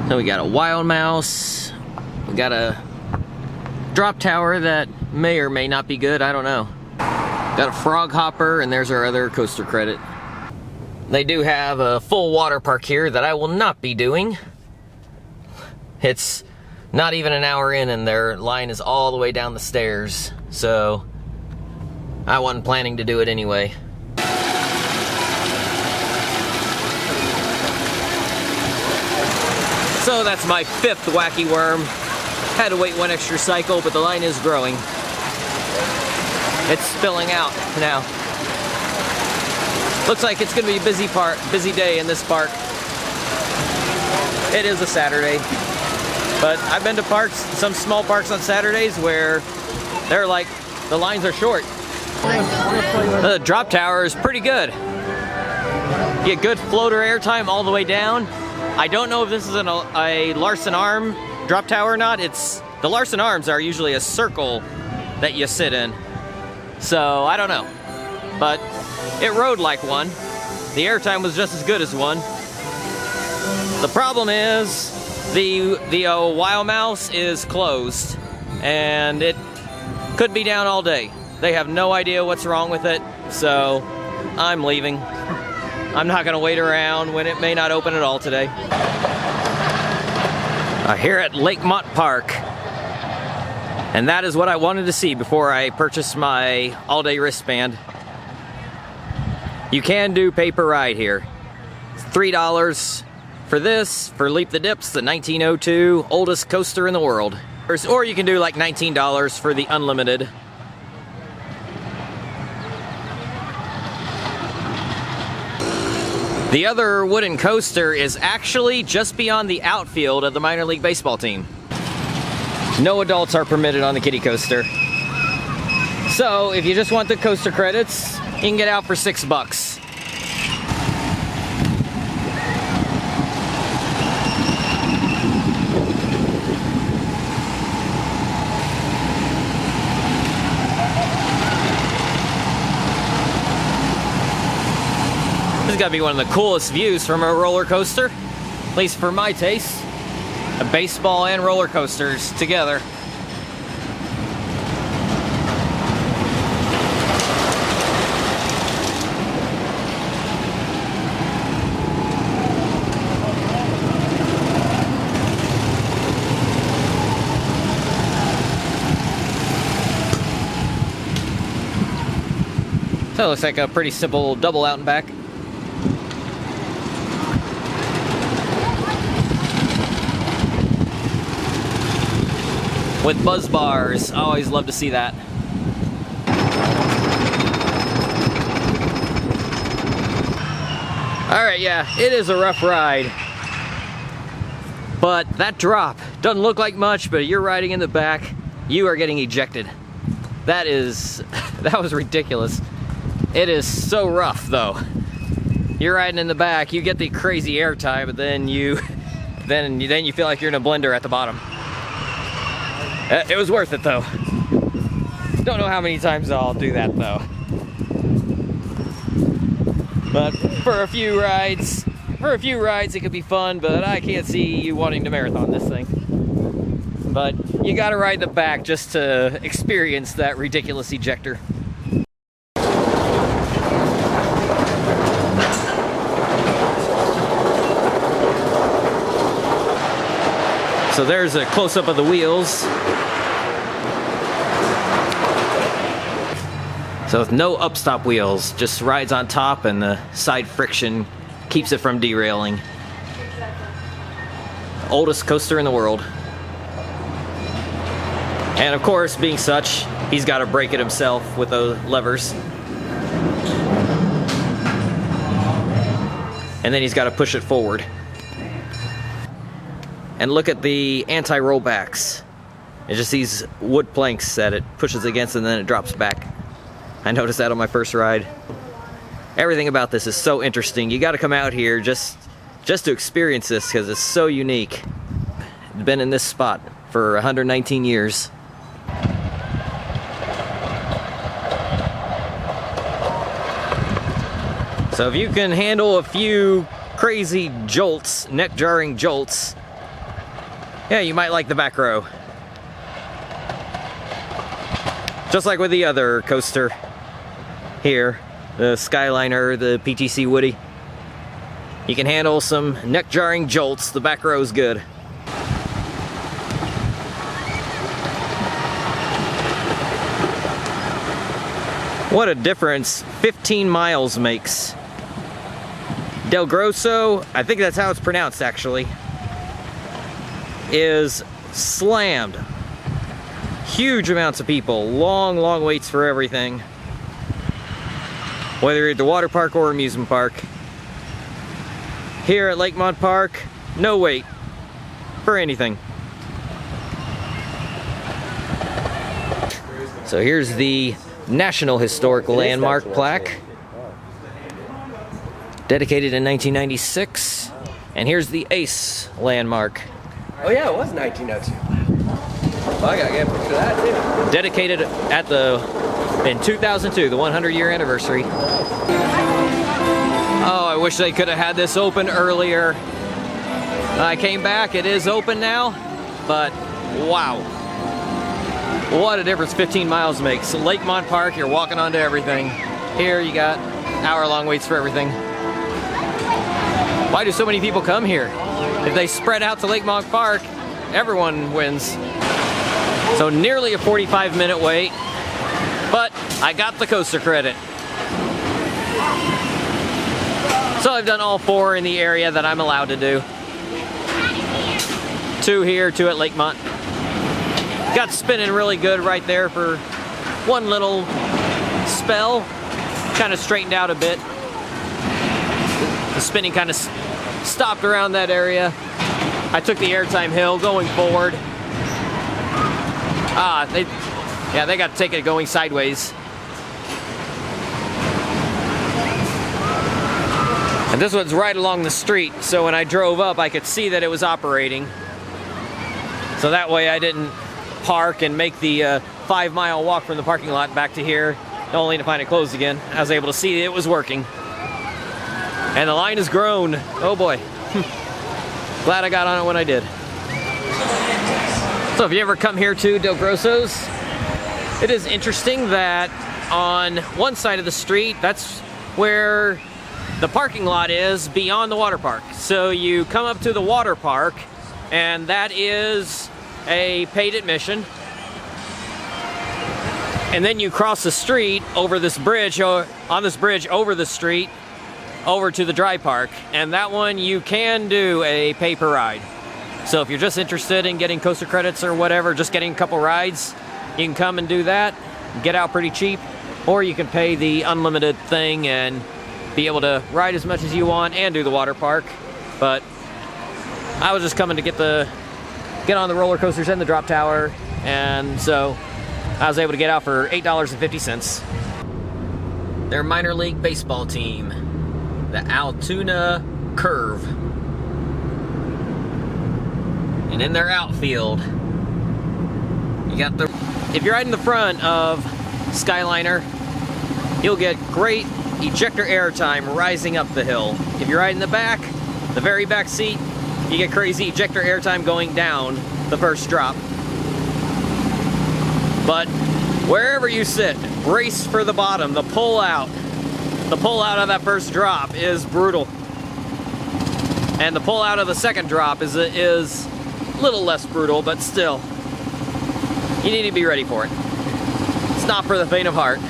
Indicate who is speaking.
Speaker 1: So we got a wild mouse, we got a drop tower that may or may not be good, I don't know. Got a frog hopper, and there's our other coaster credit. They do have a full water park here that I will not be doing. It's not even an hour in and their line is all the way down the stairs, so I wasn't planning to do it anyway. So that's my 5th wacky worm. Had to wait one extra cycle, but the line is growing. It's spilling out now. Looks like it's gonna be a busy day in this park. It is a Saturday, but I've been to parks, some small parks on Saturdays where they're like, the lines are short. The drop tower is pretty good. You get good floater airtime all the way down. I don't know if this is a Larson arm drop tower or not. The Larson arms are usually a circle that you sit in. So I don't know, but it rode like one. The airtime was just as good as one. The problem is the wild mouse is closed and it could be down all day. They have no idea what's wrong with it, so I'm leaving. I'm not gonna wait around when it may not open at all today. Here at Lakemont Park. And that is what I wanted to see before I purchased my all-day wristband. You can do paper ride here. It's $3 for this, for Leap the Dips, the 1902 oldest coaster in the world. Or you can do like $19 for the unlimited. The other wooden coaster is actually just beyond the outfield of the minor league baseball team. No adults are permitted on the kiddie coaster. So if you just want the coaster credits, you can get out for $6. This has got to be one of the coolest views from a roller coaster, at least for my taste. A baseball and roller coasters together. So it looks like a pretty simple double out and back. With buzz bars, I always love to see that. Alright, yeah, it is a rough ride. But that drop doesn't look like much, but you're riding in the back, you are getting ejected. That was ridiculous. It is so rough though. You're riding in the back, you get the crazy airtime, but then you feel like you're in a blender at the bottom. It was worth it though. Don't know how many times I'll do that though. But for a few rides it could be fun, but I can't see you wanting to marathon this thing. But you gotta ride the back just to experience that ridiculous ejector. So there's a close-up of the wheels. So with no upstop wheels, just rides on top and the side friction keeps it from derailing. Oldest coaster in the world. And of course, being such, he's got to brake it himself with those levers. And then he's got to push it forward. And look at the anti-rollbacks. It's just these wood planks that it pushes against and then it drops back. I noticed that on my first ride. Everything about this is so interesting. You gotta come out here just to experience this because it's so unique. It's been in this spot for 119 years. So if you can handle a few crazy jolts, neck-jarring jolts, Yeah, you might like the back row. Just like with the other coaster here, the Skyliner, the PTC Woodie. You can handle some neck-jarring jolts. The back row is good. What a difference 15 miles makes. DelGrosso, I think that's how it's pronounced actually, is slammed. Huge amounts of people, long, long waits for everything. Whether you're at the water park or amusement park. Here at Lakemont Park, no wait for anything. So here's the National Historic Landmark plaque, dedicated in 1996. And here's the Ace landmark.
Speaker 2: Oh yeah, it was 1902. Well, I gotta get a picture of that too.
Speaker 1: Dedicated in 2002, the 100-year anniversary. Oh, I wish they could have had this open earlier. I came back, it is open now, but wow. What a difference 15 miles makes. So Lakemont Park, you're walking onto everything. Here you got hour-long waits for everything. Why do so many people come here? If they spread out to Lakemont Park, everyone wins. So nearly a 45-minute wait, but I got the coaster credit. So I've done all 4 in the area that I'm allowed to do. 2 here, 2 at Lakemont. Got spinning really good right there for one little spell. Kind of straightened out a bit. The spinning kind of stopped around that area. I took the airtime hill going forward. They got to take it going sideways. And this one's right along the street, so when I drove up, I could see that it was operating. So that way I didn't park and make the 5-mile walk from the parking lot back to here, only to find it closed again. I was able to see it was working. And the line has grown. Oh boy. Glad I got on it when I did. So if you ever come here to DelGrosso's, it is interesting that on one side of the street, that's where the parking lot is beyond the water park. So you come up to the water park, and that is a paid admission. And then you cross the street over this bridge, on this bridge over the street, over to the dry park. And that one you can do a pay per ride. So if you're just interested in getting coaster credits or whatever, just getting a couple rides, you can come and do that, get out pretty cheap. Or you can pay the unlimited thing and be able to ride as much as you want and do the water park. But I was just coming to get on the roller coasters and the drop tower, and so I was able to get out for $8.50. Their minor league baseball team, the Altoona Curve. And in their outfield, you got if you're riding the front of Skyliner, you'll get great ejector airtime rising up the hill. If you're riding the back, the very back seat, you get crazy ejector airtime going down the first drop. But wherever you sit, brace for the bottom, the pull out. The pull out of that first drop is brutal. And the pull out of the second drop is a little less brutal, but still, you need to be ready for it. It's not for the faint of heart.